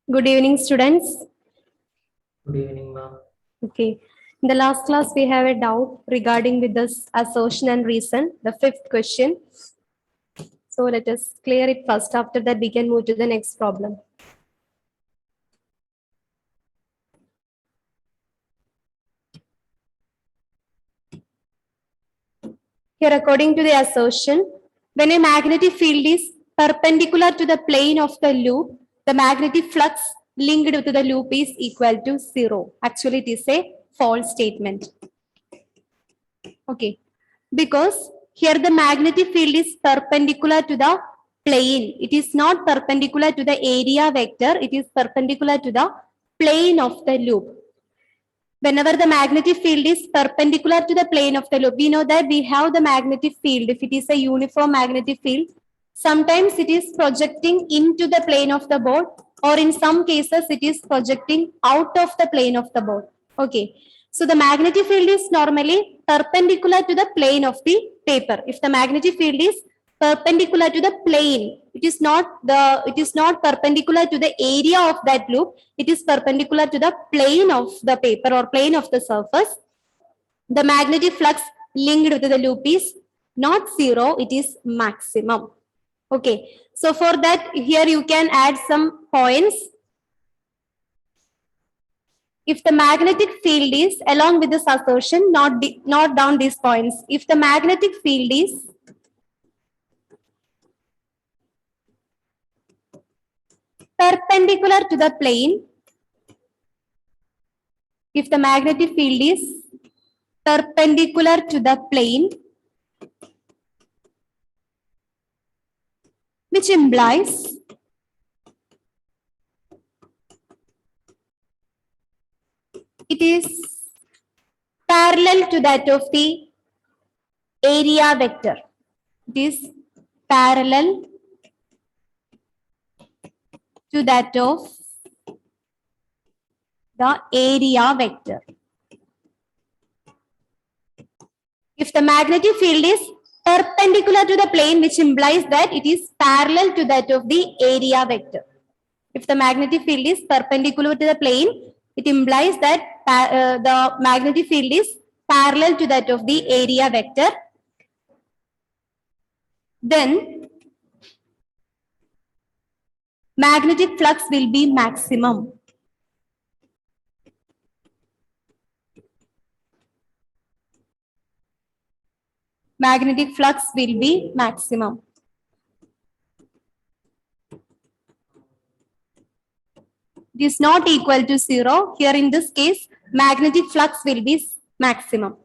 Good evening, students. Good evening, ma'am. Okay. In the last class, we have a doubt regarding with this assertion and reason, the fifth question. So let us clear it first. After that, we can move to the next problem. Here, according to the assertion, when a magnetic field is perpendicular to the plane of the loop, the magnetic flux linked to the loop is equal to 0. Actually, it is a false statement. Okay, because here the magnetic field is perpendicular to the plane. It is not perpendicular to the area vector. It is perpendicular to the plane of the loop. Whenever the magnetic field is perpendicular to the plane of the loop, we know that we have the magnetic field. If it is a uniform magnetic field, sometimes it is projecting into the plane of the board, or in some cases it is projecting out of the plane of the board. Okay. So the magnetic field is normally perpendicular to the plane of the paper. If the magnetic field is perpendicular to the plane, it is not perpendicular to the area of that loop. It is perpendicular to the plane of the paper or plane of the surface. The magnetic flux linked to the loop is not 0, it is maximum. Okay, so for that, here you can add some points. If the magnetic field is, along with this assertion, not down these points. If the magnetic field is perpendicular to the plane, if the magnetic field is perpendicular to the plane, which implies it is parallel to that of the area vector. It is parallel to that of the area vector. If the magnetic field is perpendicular to the plane, which implies that it is parallel to that of the area vector. If the magnetic field is perpendicular to the plane, it implies that the magnetic field is parallel to that of the area vector. Then magnetic flux will be maximum. Magnetic flux will be maximum. It is not equal to 0. Here in this case, magnetic flux will be maximum.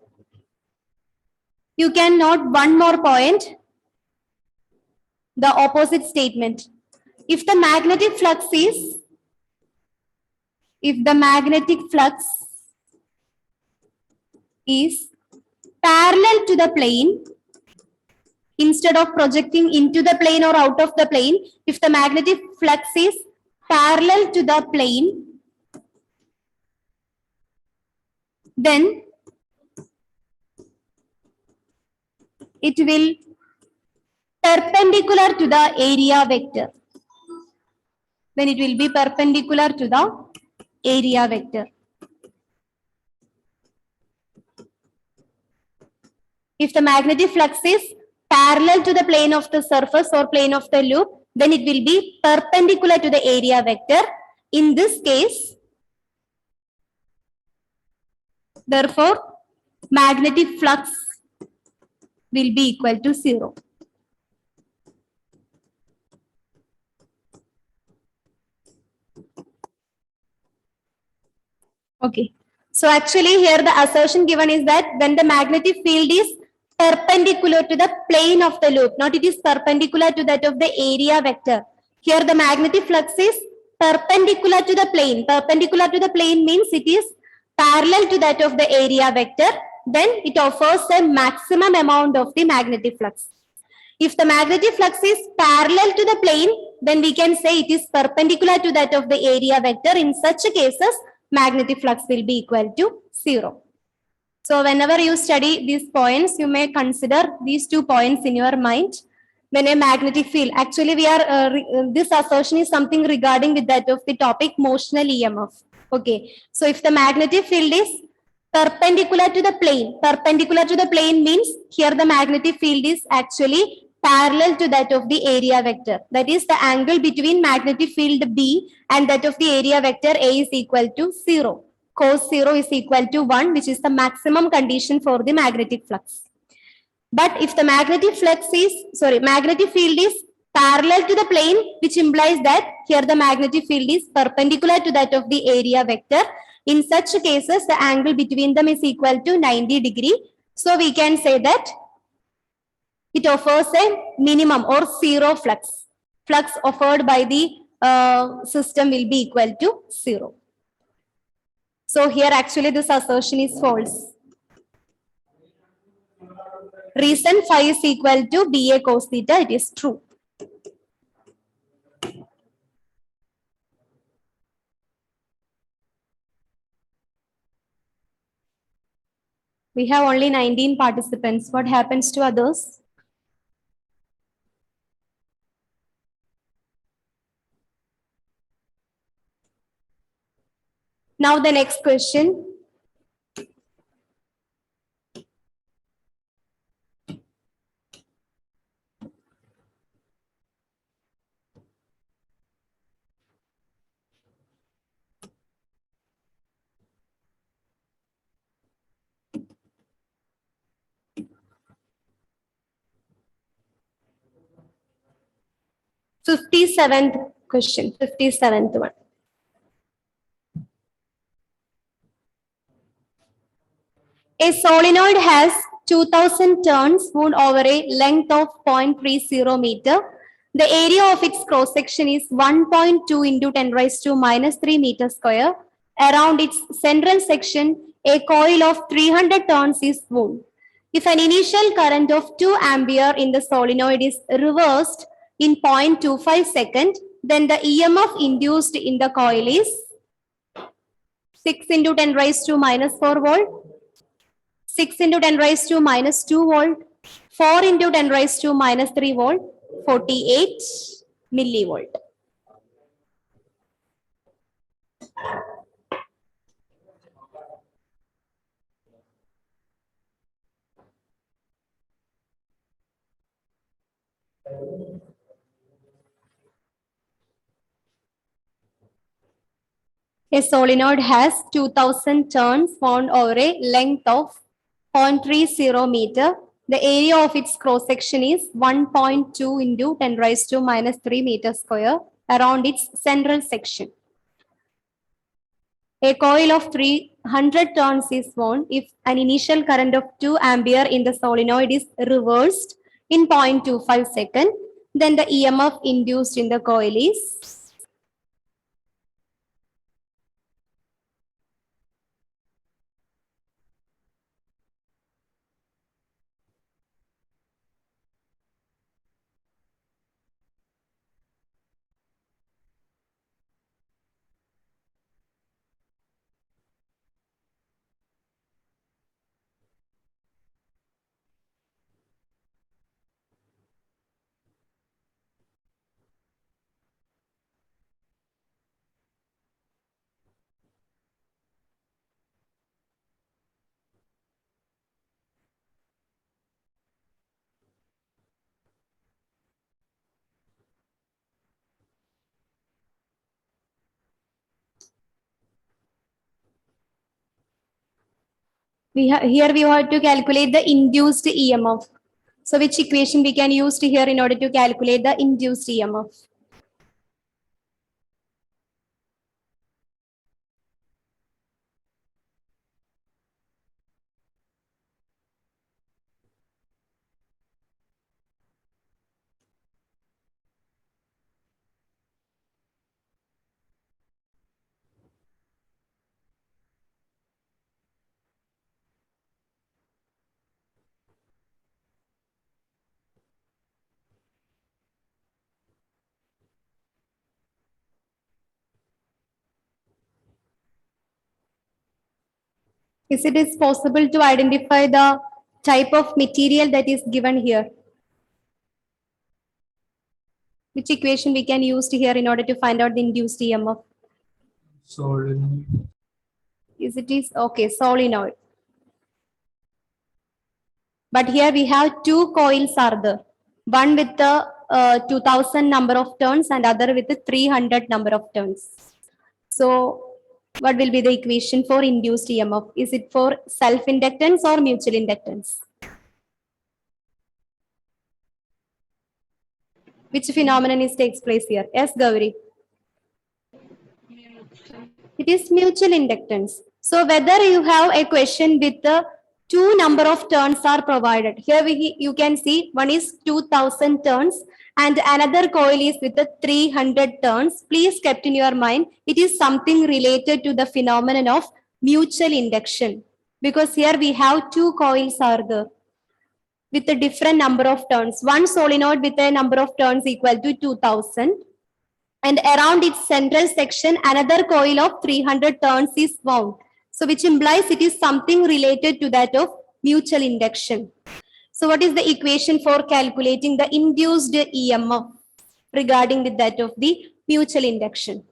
You can note one more point, the opposite statement. If the magnetic flux is parallel to the plane, instead of projecting into the plane or out of the plane, if the magnetic flux is parallel to the plane, then it will perpendicular to the area vector. Then it will be perpendicular to the area vector. If the magnetic flux is parallel to the plane of the surface or plane of the loop, then it will be perpendicular to the area vector. In this case, therefore, magnetic flux will be equal to 0. Okay. So actually here the assertion given is that when the magnetic field is perpendicular to the plane of the loop, not it is perpendicular to that of the area vector. Here the magnetic flux is perpendicular to the plane. Perpendicular to the plane means it is parallel to that of the area vector. Then it offers a maximum amount of the magnetic flux. If the magnetic flux is parallel to the plane, then we can say it is perpendicular to that of the area vector. In such cases, magnetic flux will be equal to 0. So whenever you study these points, you may consider these 2 points in your mind. when a magnetic field, actually we are, this assertion is something regarding with that of the topic motional EMF. Okay, so if the magnetic field is perpendicular to the plane means here the magnetic field is actually parallel to that of the area vector. That is the angle between magnetic field B and that of the area vector A is equal to 0. Cos 0 is equal to 1, which is the maximum condition for the magnetic flux. But if the magnetic field is parallel to the plane, which implies that here the magnetic field is perpendicular to that of the area vector. In such cases, the angle between them is equal to 90 degree. So we can say that it offers a minimum or zero flux. Flux offered by the system will be equal to 0. So here actually this assertion is false. Reason phi is equal to dA cos theta, it is true. We have only 19 participants. What happens to others? Now the next question. Fifty-seventh question, 57th one. A solenoid has 2000 turns wound over a length of 0.30 meter. The area of its cross section is 1.2 into 10 raised to minus 3 meter square. Around its central section, a coil of 300 turns is wound. If an initial current of 2 ampere in the solenoid is reversed in 0.25 second, then the EMF induced in the coil is 6 into 10 raised to minus 4 volt, 6 into 10 raised to minus 2 volt, 4 into 10 raised to minus 3 volt, 48 millivolt. A solenoid has 2000 turns wound over a length of 0.30 meter. The area of its cross section is 1.2 into 10 raised to minus 3 meter square around its central section. A coil of 300 turns is wound if an initial current of 2 ampere in the solenoid is reversed in 0.25 second. Then the EMF induced in the coil is here we have to calculate the induced EMF. So which equation we can use here in order to calculate the induced EMF? Is it is possible to identify the type of material that is given here? Which equation we can use here in order to find out the induced EMF? Solenoid. Is okay, solenoid. But here we have two coils are there. One with the 2000 number of turns and other with the 300 number of turns. So what will be the equation for induced EMF? Is it for self-inductance or mutual inductance? Which phenomenon takes place here? Yes, Gauri. It is mutual inductance. So whether you have a question with the two number of turns are provided. Here you can see one is 2000 turns and another coil is with the 300 turns. Please keep in your mind, it is something related to the phenomenon of mutual induction. Because here we have two coils are there with a different number of turns. One solenoid with a number of turns equal to 2000. And around its central section, another coil of 300 turns is wound. So which implies it is something related to that of mutual induction. So what is the equation for calculating the induced EMF regarding with that of the mutual induction?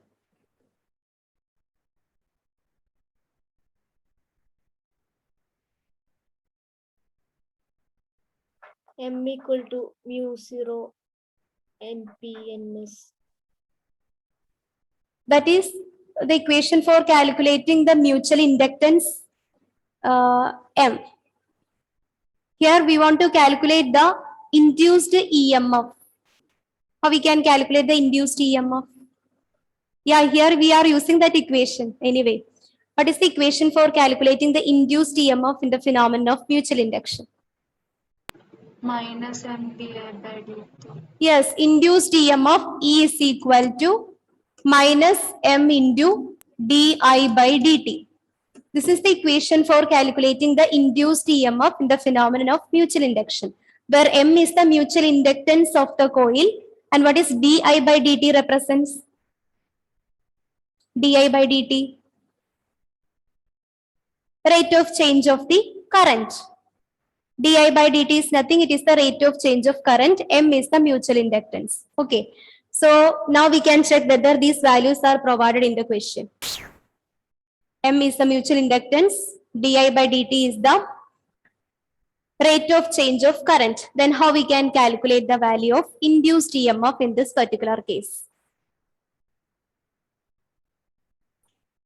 M equal to mu 0 NPNS. That is the equation for calculating the mutual inductance M. Here we want to calculate the induced EMF. How we can calculate the induced EMF? Yeah, here we are using that equation anyway. What is the equation for calculating the induced EMF in the phenomenon of mutual induction? Minus MDI by dt. Yes, induced EMF E is equal to minus M into di by dt. This is the equation for calculating the induced EMF in the phenomenon of mutual induction, where M is the mutual inductance of the coil and what is di by dt represents? Di by dt, rate of change of the current. Di by dt is nothing, it is the rate of change of current. M is the mutual inductance. Okay, so now we can check whether these values are provided in the question. M is the mutual inductance, di by dt is the rate of change of current. Then how we can calculate the value of induced EMF in this particular case?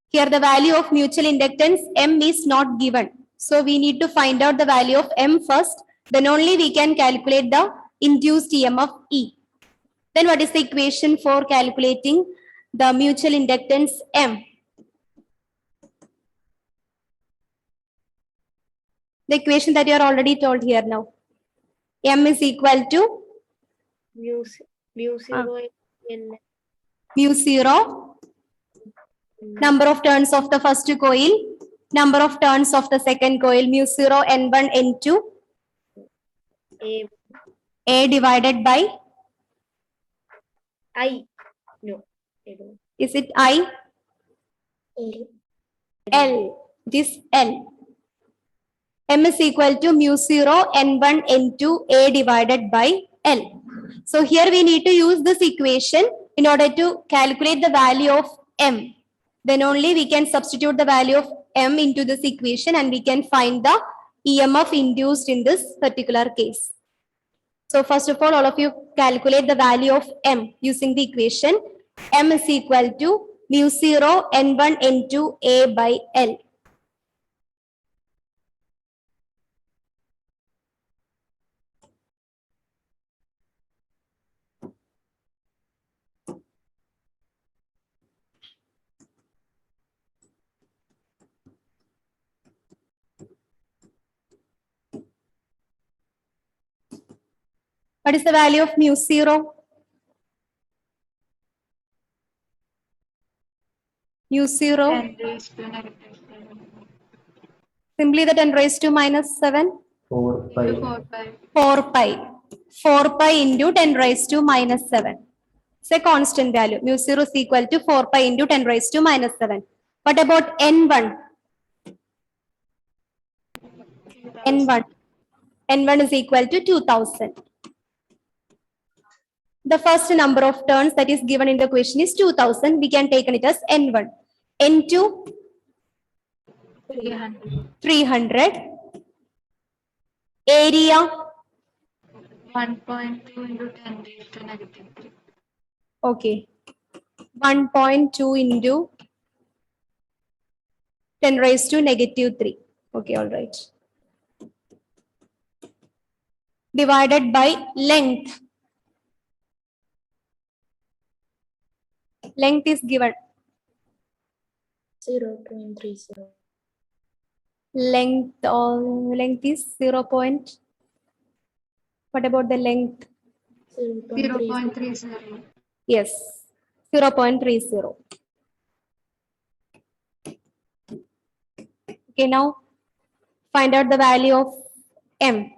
Here the value of mutual inductance M is not given. So we need to find out the value of M first. Then only we can calculate the induced EMF E. Then what is the equation for calculating the mutual inductance M? The equation that you are already told here now. M is equal to Mu 0 N. mu 0, number of turns of the first coil, number of turns of the second coil, mu 0 N1 N2, A A divided by, I. No. I don't. is it I? L. L. It is L. M is equal to mu 0 N1 N2 A divided by L. So here we need to use this equation in order to calculate the value of M. Then only we can substitute the value of M into this equation and we can find the EMF induced in this particular case. So first of all of you calculate the value of M using the equation. M is equal to mu 0 N1 N2 A by L. What is the value of mu 0? Mu 0, 10 raised to negative 7. simply the 10 raised to minus 7. 4 pi. 4 pi. 4 pi. 4 pi into 10 raised to minus 7. It's a constant value. Mu 0 is equal to 4 pi into 10 raised to minus 7. What about N1? N1. N1 is equal to 2000. The first number of turns that is given in the question is 2000. We can take it as N1. N2, 300. 300. Area, 1.2 into 10 raised to negative 3. okay. 1.2 into 10 raised to negative 3. Okay, all right. Divided by length. Length is given. 0.30. Length is 0. What about the length? 0.30. 0.30. Yes, 0.30. Okay, now find out the value of M.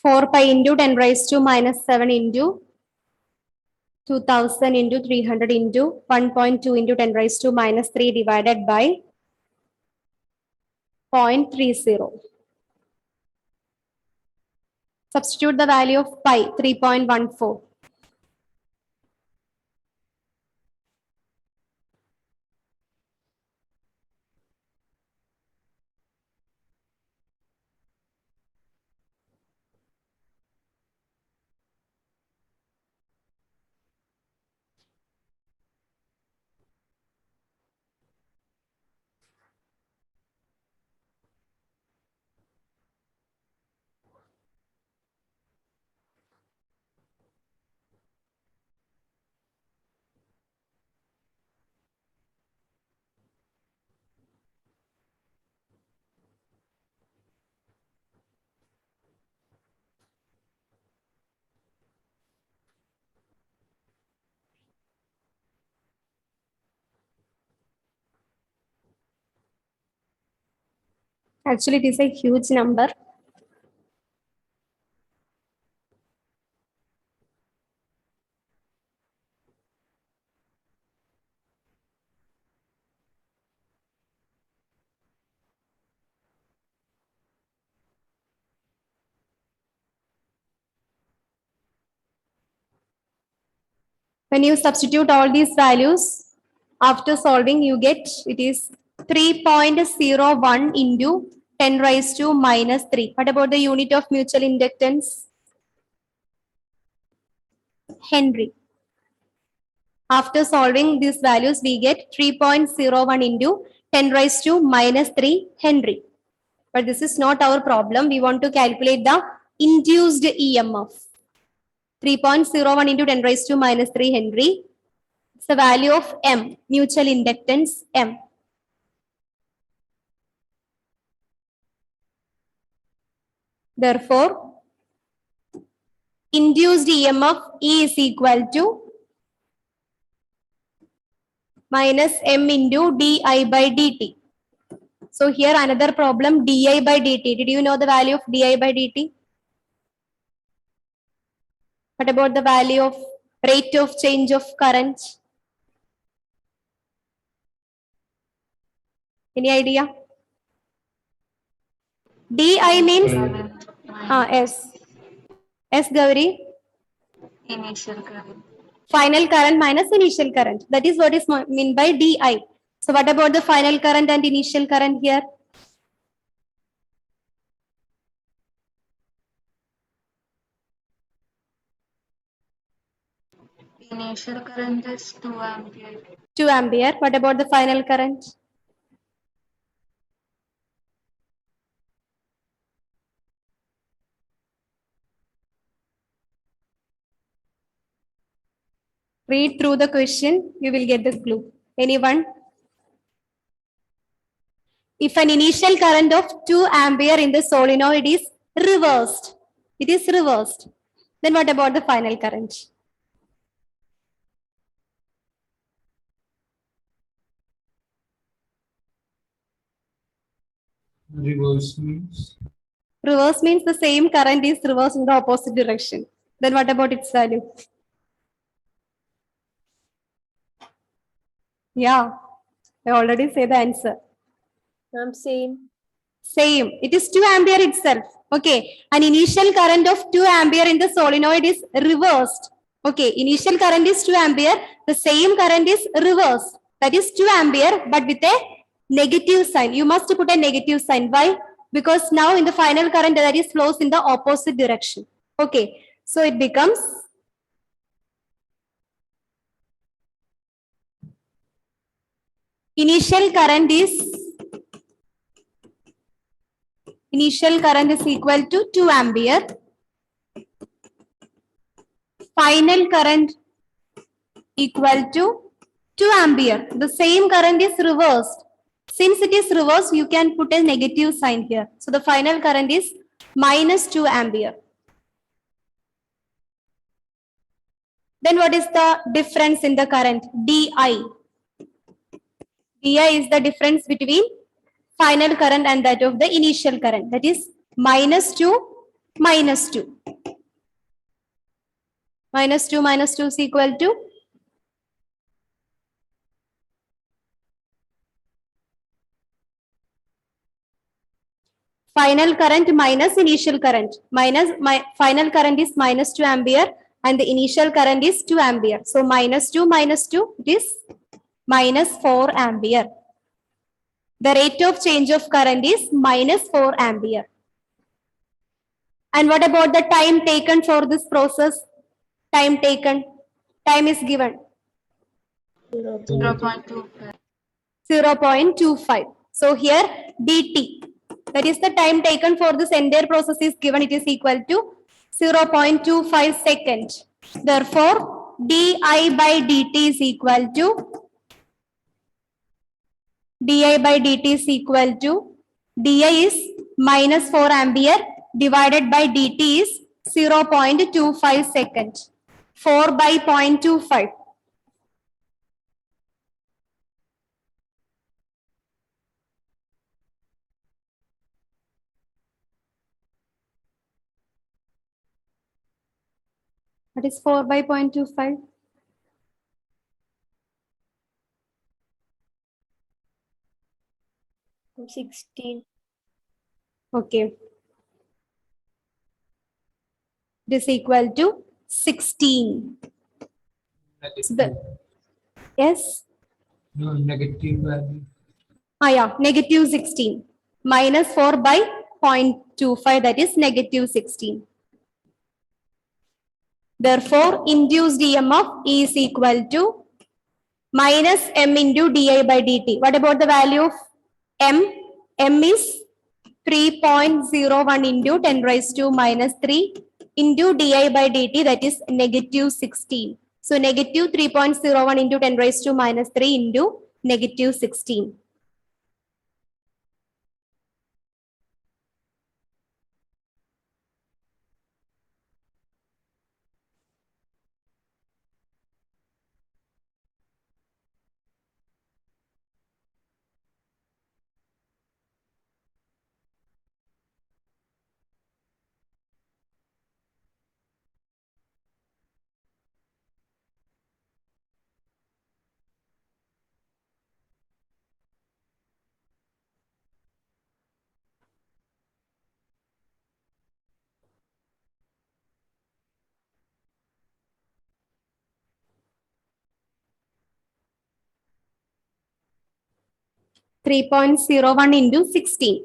Four pi into 10 raised to minus 7 into 2000 into 300 into 1.2 into 10 raised to minus 3 divided by 0.30. Substitute the value of pi, 3.14. Actually, it is a huge number. When you substitute all these values, after solving, you get it is 3.01 into 10 raised to minus 3. What about the unit of mutual inductance? Henry. After solving these values, we get 3.01 into 10 raised to minus 3 Henry. But this is not our problem. We want to calculate the induced EMF. 3.01 into 10 raised to minus 3 Henry. It's the value of M, mutual inductance M. Therefore, induced EMF E is equal to minus M into di by dt. So here another problem, di by dt. Did you know the value of di by dt? What about the value of rate of change of current? Any idea? Di means Current minus S. S Gauri. initial current. Final current minus initial current. That is what is meant by di. So what about the final current and initial current here? Initial current is 2 ampere. 2 ampere. What about the final current? Read through the question, you will get the clue. Anyone? If an initial current of 2 ampere in the solenoid is reversed, it is reversed. Then what about the final current? Reverse means Reverse means the same current is reversed in the opposite direction. Then what about its value? Yeah, I already say the answer. Same. Same. It is 2 ampere itself. Okay. An initial current of 2 ampere in the solenoid is reversed. Okay. Initial current is 2 ampere. The same current is reversed. That is 2 ampere, but with a negative sign. You must put a negative sign. Why? Because now in the final current that is flows in the opposite direction. Okay. So it becomes initial current is equal to 2 ampere. Final current equal to 2 ampere. The same current is reversed. Since it is reversed, you can put a negative sign here. So the final current is minus 2 ampere. Then what is the difference in the current? DI. DI is the difference between final current and that of the initial current. That is minus 2 minus 2. Minus 2 is equal to final current minus initial current. Final current is minus 2 ampere and the initial current is 2 ampere. So minus 2 it is minus 4 ampere. The rate of change of current is minus 4 ampere. And what about the time taken for this process? Time taken. Time is given 0.25. 0.25. So here dt, that is the time taken for this entire process is given. It is equal to 0.25 second. Therefore, di by dt is equal to di is minus 4 ampere divided by dt is 0.25 second. 4 by 0.25. That is 4 by 0.25. I'm 16. Okay. It is equal to 16. negative. Yes. No, negative value. Yeah, negative 16. Minus 4 by 0.25, that is negative 16. Therefore, induced EMF is equal to minus m into di by dt. What about the value of m? M is 3.01 into 10 raised to minus 3 into di by dt, that is negative 16. So negative 3.01 into 10 raised to minus 3 into negative 16. Three point zero one into 16.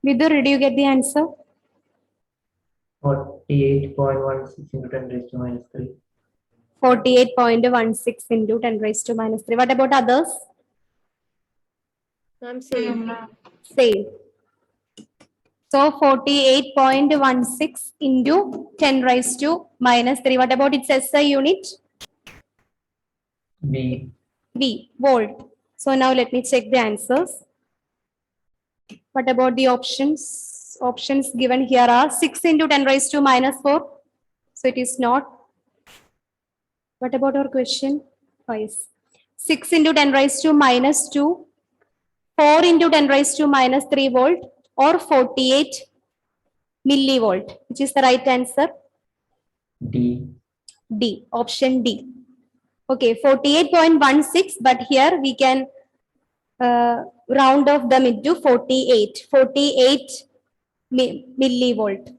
Vidur, did you get the answer? 48.16 into 10 raised to minus 3. 48.16 into 10 raised to minus 3. What about others? Ma'am, same. Same. So 48.16 into 10 raised to minus 3. What about its SI unit? B. V, volt. So now let me check the answers. What about the options? Options given here are 6 into 10 raised to minus 4. So it is not. What about our question? Twice. 6 into 10 raised to minus 2. 4 into 10 raised to minus 3 volt or 48 millivolt. Which is the right answer? D. D. Option D. Okay, 48.16, but here we can round off them into 48. 48 millivolt.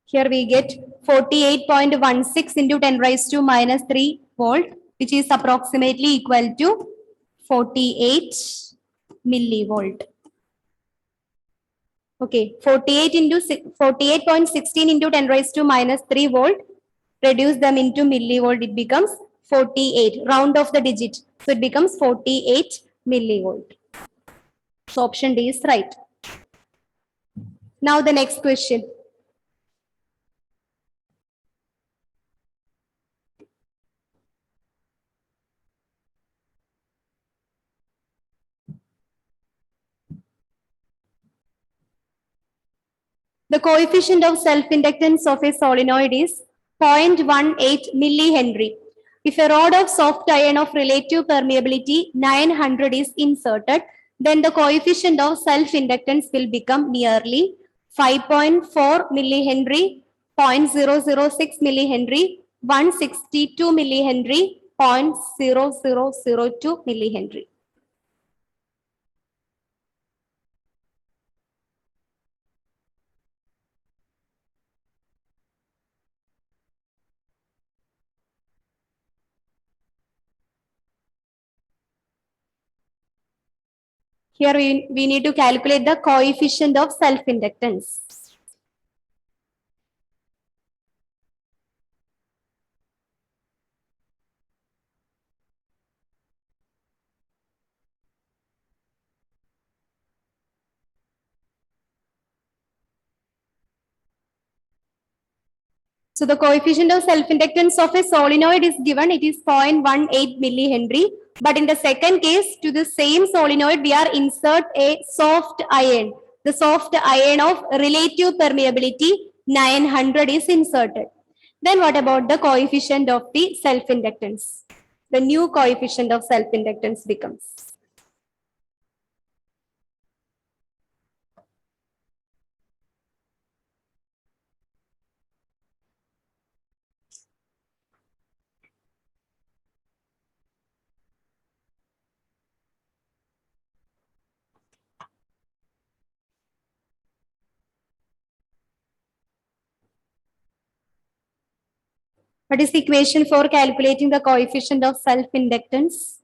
Here we get 48.16 into 10 raised to minus 3 volt, which is approximately equal to 48 millivolt. Okay, 48.16 into 10 raised to minus 3 volt. Reduce them into millivolt, it becomes 48. Round off the digit. So it becomes 48 millivolt. So option D is right. Now the next question. The coefficient of self-inductance of a solenoid is 0.18 millihenry. If a rod of soft iron of relative permeability 900 is inserted, then the coefficient of self-inductance will become nearly 5.4 millihenry, 0.006 millihenry, 162 millihenry, 0.0002 millihenry. Here we need to calculate the coefficient of self-inductance. So the coefficient of self-inductance of a solenoid is given, it is 0.18 millihenry. But in the second case, to the same solenoid, we are insert a soft iron. The soft iron of relative permeability 900 is inserted. Then what about the coefficient of the self-inductance? The new coefficient of self-inductance becomes. What is the equation for calculating the coefficient of self-inductance?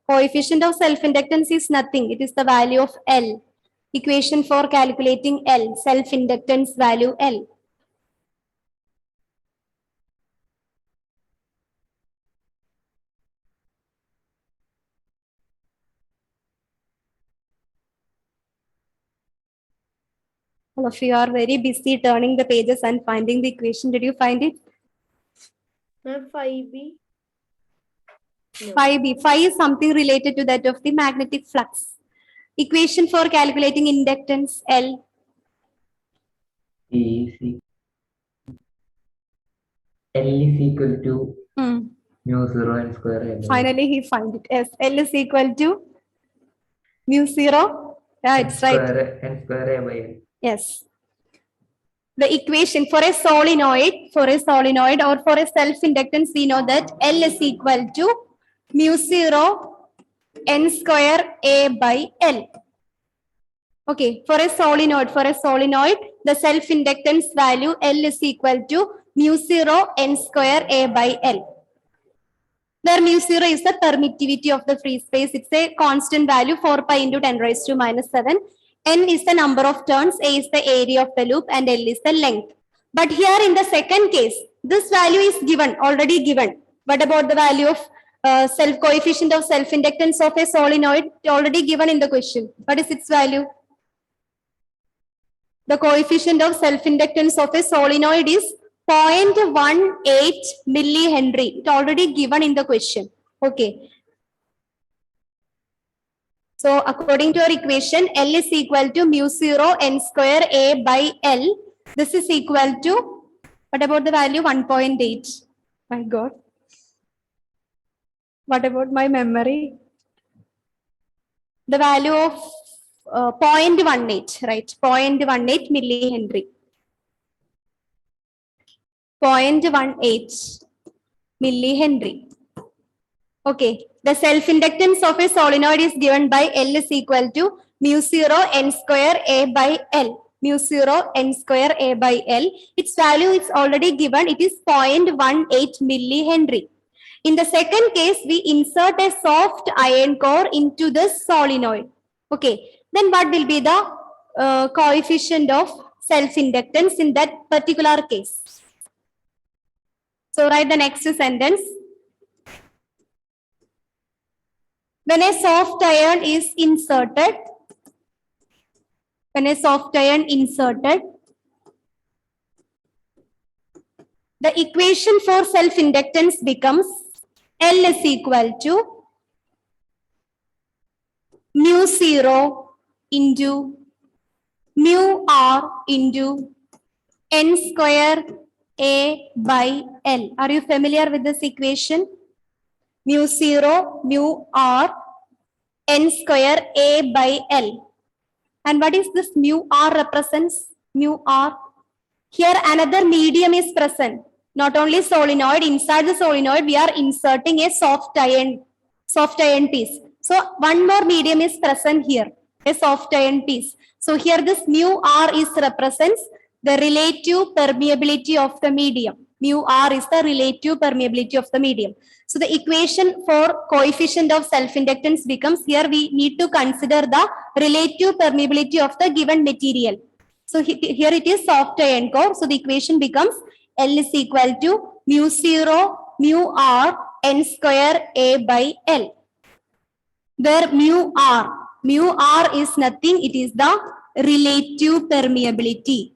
Coefficient of self-inductance is nothing. It is the value of L. Equation for calculating L, self-inductance value L. All of you are very busy turning the pages and finding the equation. Did you find it? Ma'am, 5B. No. 5B. Phi is something related to that of the magnetic flux. Equation for calculating inductance L. E L is equal to mu 0 and square A by Finally, he find it. Yes, L is equal to mu 0. Yeah, it's right. and square A by L. Yes. The equation for a solenoid or for a self-inductance, we know that L is equal to mu 0 n square A by L. Okay, for a solenoid, the self-inductance value L is equal to mu 0 n square A by L. where mu 0 is the permittivity of the free space. It's a constant value 4 pi into 10 raised to minus 7. N is the number of turns, A is the area of the loop, and L is the length. But here in the second case, this value is given, already given. What about the value of coefficient of self-inductance of a solenoid? Already given in the question. What is its value? The coefficient of self-inductance of a solenoid is 0.18 millihenry. It already given in the question. Okay. So according to our equation, L is equal to mu 0 n square A by L. This is equal to, what about the value? 1.8. My God. What about my memory? The value of 0.18, right? 0.18 millihenry. 0.18 millihenry. Okay. The self-inductance of a solenoid is given by L is equal to mu 0 n square A by L. Mu 0 n square A by L. Its value is already given. It is 0.18 millihenry. In the second case, we insert a soft iron core into the solenoid. Okay. Then what will be the coefficient of self-inductance in that particular case? So write the next sentence. When a soft iron is inserted, the equation for self-inductance becomes L is equal to mu 0 into mu r into n square A by L. Are you familiar with this equation? Mu 0, mu r, n square A by L. And what is this mu r represents? Mu r. Here another medium is present. Not only solenoid, inside the solenoid we are inserting a soft iron piece. So one more medium is present here, a soft iron piece. So here this mu r is represents the relative permeability of the medium. Mu r is the relative permeability of the medium. So the equation for coefficient of self-inductance becomes, here we need to consider the relative permeability of the given material. So here it is soft iron core. So the equation becomes L is equal to mu 0 mu r n square A by L. Where mu r is nothing, it is the relative permeability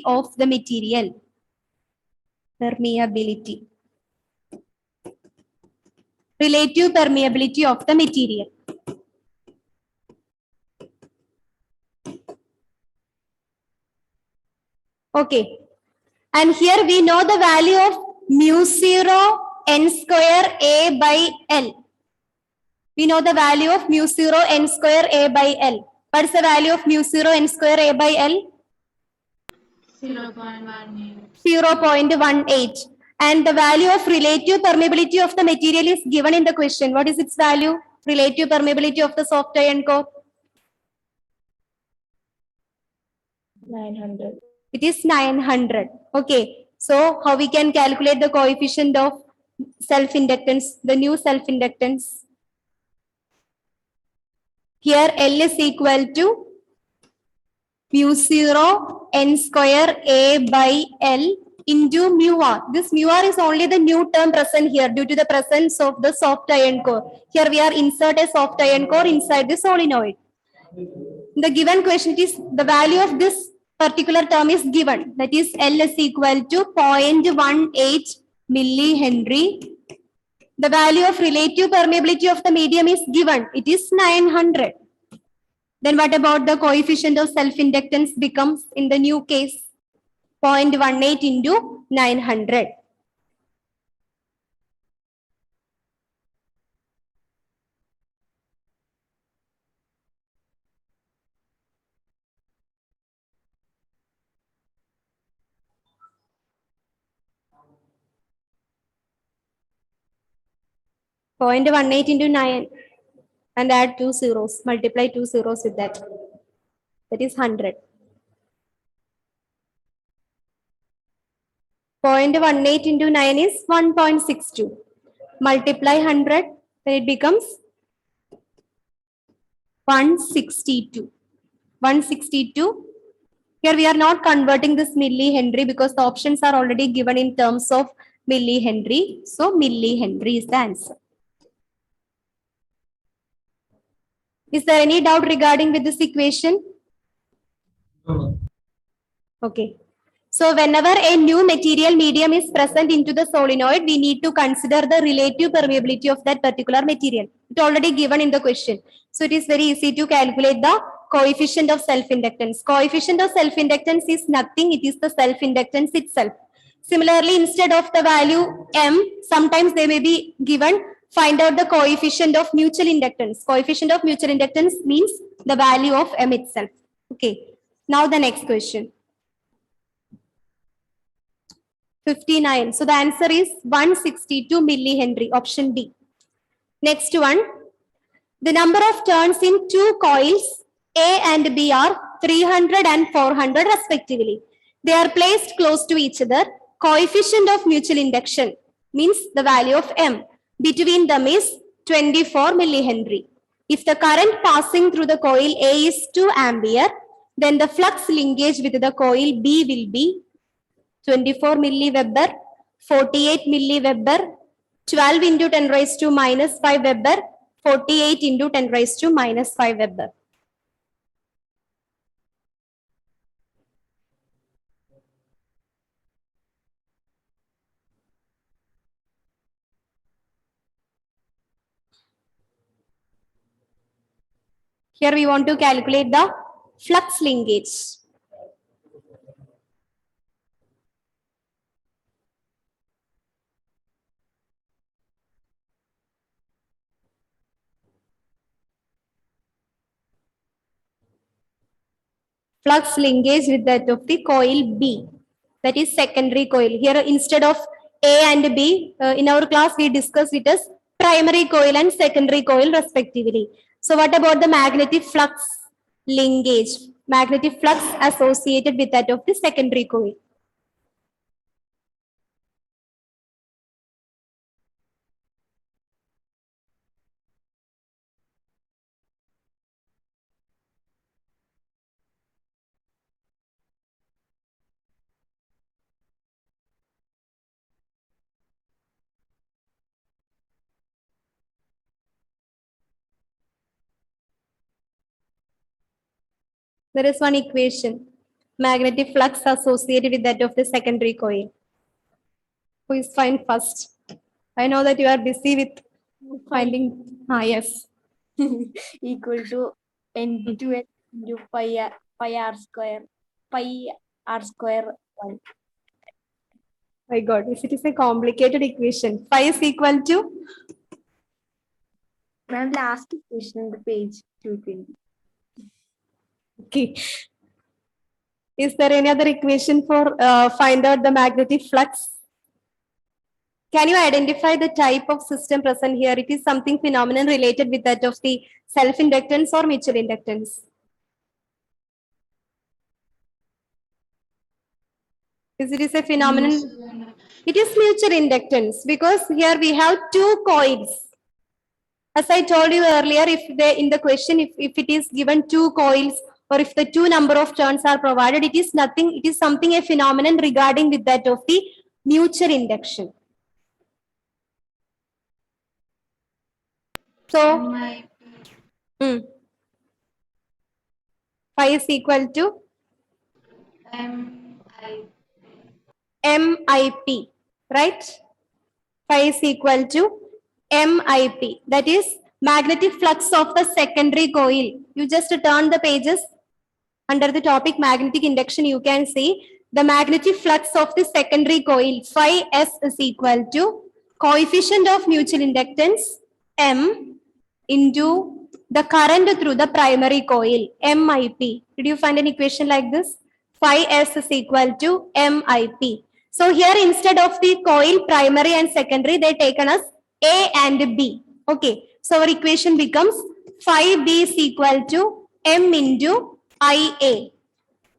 of the material. Relative permeability of the material. Okay. And here we know the value of mu 0 n square A by L. We know the value of mu 0 n square A by L. What is the value of mu 0 n square A by L? 0.18. 0.18. And the value of relative permeability of the material is given in the question. What is its value? Relative permeability of the soft iron core? 900. It is 900. Okay. So how we can calculate the coefficient of self-inductance, the new self-inductance? Here L is equal to mu 0 n square A by L into mu r. This mu r is only the new term present here due to the presence of the soft iron core. Here we are insert a soft iron core inside the solenoid. The given question is the value of this particular term is given. That is L is equal to 0.18 millihenry. The value of relative permeability of the medium is given. It is 900. Then what about the coefficient of self-inductance becomes in the new case? 0.18 into 900. Point 0.18 into 9 and add 2 zeros. Multiply 2 zeros with that. That is 100. 0.18 into 9 is 1.62. Multiply 100, then it becomes 162. 162. Here we are not converting this millihenry because the options are already given in terms of millihenry. So millihenry is the answer. Is there any doubt regarding with this equation? No. Okay. So whenever a new material medium is present into the solenoid, we need to consider the relative permeability of that particular material. It's already given in the question. So it is very easy to calculate the coefficient of self-inductance. Coefficient of self-inductance is nothing. It is the self-inductance itself. Similarly, instead of the value M, sometimes they may be given, find out the coefficient of mutual inductance. Coefficient of mutual inductance means the value of M itself. Okay. Now the next question. 59. So the answer is 162 millihenry, option D. Next one. The number of turns in two coils A and B are 300 and 400 respectively. They are placed close to each other. Coefficient of mutual induction means the value of M between them is 24 millihenry. If the current passing through the coil A is 2 ampere, then the flux linkage with the coil B will be 24 milliweber, 48 milliweber, 12 into 10 raised to minus 5 Weber, 48 into 10 raised to minus 5 Weber. Here we want to calculate the flux linkage. Flux linkage with that of the coil B, that is secondary coil. Here instead of A and B, in our class we discussed it as primary coil and secondary coil respectively. So what about the magnetic flux linkage? Magnetic flux associated with that of the secondary coil. There is one equation, magnetic flux associated with that of the secondary coil. Who is find first? I know that you are busy with finding. Yes. Equal to N2 into pi r square 1. My God, if it is a complicated equation, phi is equal to Ma'am, last question on the page 220. okay. Is there any other equation for find out the magnetic flux? Can you identify the type of system present here? It is something phenomenon related with that of the self-inductance or mutual inductance. Is it is a phenomenon? It is mutual inductance because here we have two coils. As I told you earlier, if they in the question, if it is given two coils or if the two number of turns are provided, it is nothing, it is something a phenomenon regarding with that of the mutual induction. So, phi is equal to MIP, right? Phi is equal to MIP, that is magnetic flux of the secondary coil. You just turn the pages under the topic magnetic induction, you can see the magnetic flux of the secondary coil phi S is equal to coefficient of mutual inductance M into the current through the primary coil MIP. Did you find an equation like this? Phi S is equal to MIP. So here instead of the coil primary and secondary, they taken as A and B. Okay. So our equation becomes phi B is equal to M into IA.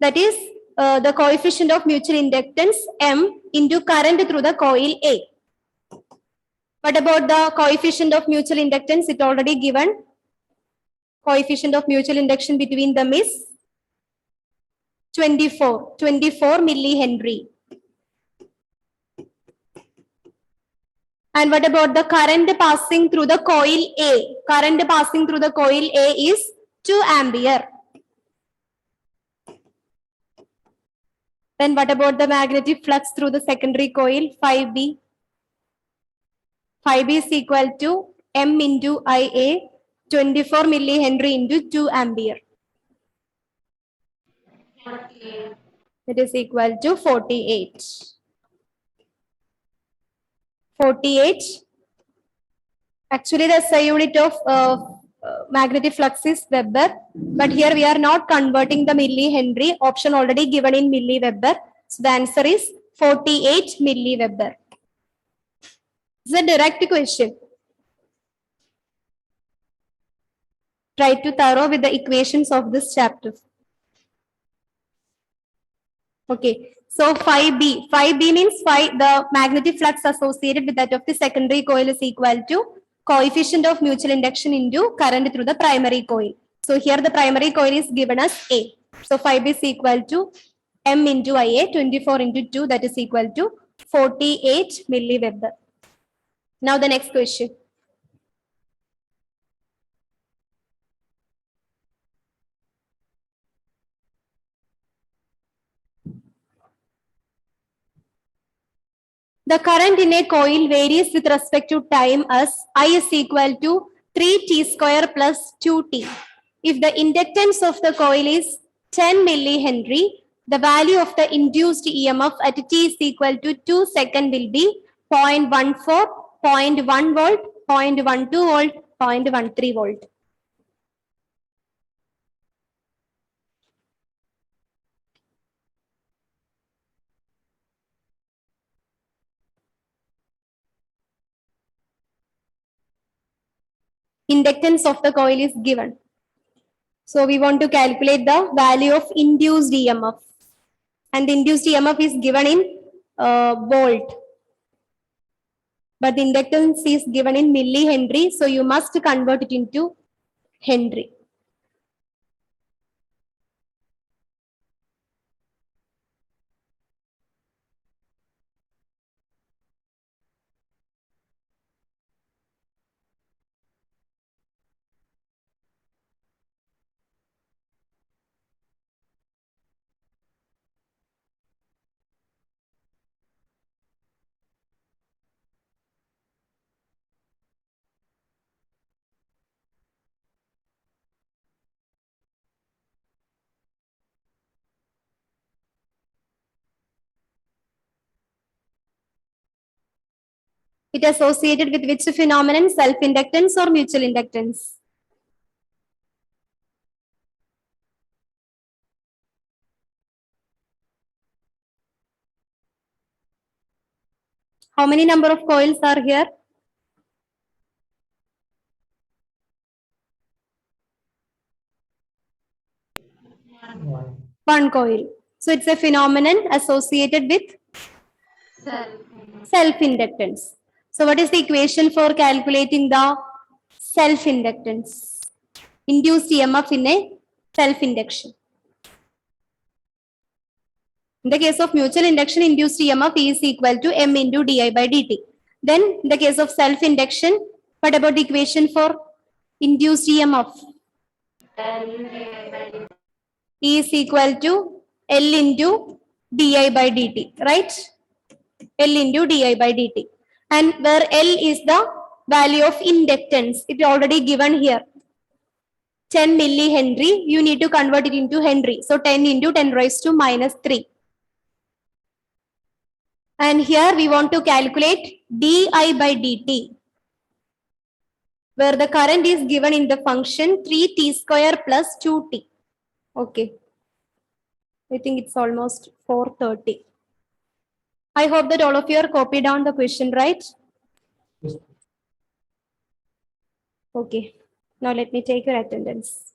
That is the coefficient of mutual inductance M into current through the coil A. What about the coefficient of mutual inductance? It already given. Coefficient of mutual induction between them is 24 millihenry. And what about the current passing through the coil A? Current passing through the coil A is 2 ampere. Then what about the magnetic flux through the secondary coil? 5B. 5B is equal to M into IA, 24 millihenry into 2 ampere. 48. It is equal to 48. 48. Actually, the SI unit of magnetic flux is Weber, but here we are not converting the millihenry. Option already given in milliweber. So the answer is 48 milliweber. It's a direct question. Try to thorough with the equations of this chapter. Okay, so 5B. 5B means the magnetic flux associated with that of the secondary coil is equal to coefficient of mutual induction into current through the primary coil. So here the primary coil is given as A. So 5B is equal to M into IA, 24 into 2, that is equal to 48 milliweber. Now the next question. The current in a coil varies with respect to time as I is equal to 3t square plus 2t. If the inductance of the coil is 10 millihenry, the value of the induced EMF at t is equal to 2 seconds will be 0.14, 0.1 volt, 0.12 volt, 0.13 volt. Inductance of the coil is given. So we want to calculate the value of induced EMF. And the induced EMF is given in volt. But the inductance is given in millihenry. So you must convert it into Henry. It associated with which phenomenon? Self-inductance or mutual inductance? How many number of coils are here? One coil. So it's a phenomenon associated with self-inductance. So what is the equation for calculating the self-inductance? Induced EMF in a self-induction. In the case of mutual induction, induced EMF is equal to M into di by dt. Then in the case of self-induction, what about the equation for induced EMF? E is equal to L into di by dt, right? L into di by dt. And where L is the value of inductance, it already given here. 10 millihenry, you need to convert it into Henry. So 10 into 10 raised to minus 3. And here we want to calculate di by dt, where the current is given in the function 3t square plus 2t. Okay. I think it's almost 4:30. I hope that all of you are copied down the question, right? Yes. Okay. Now let me take your attendance.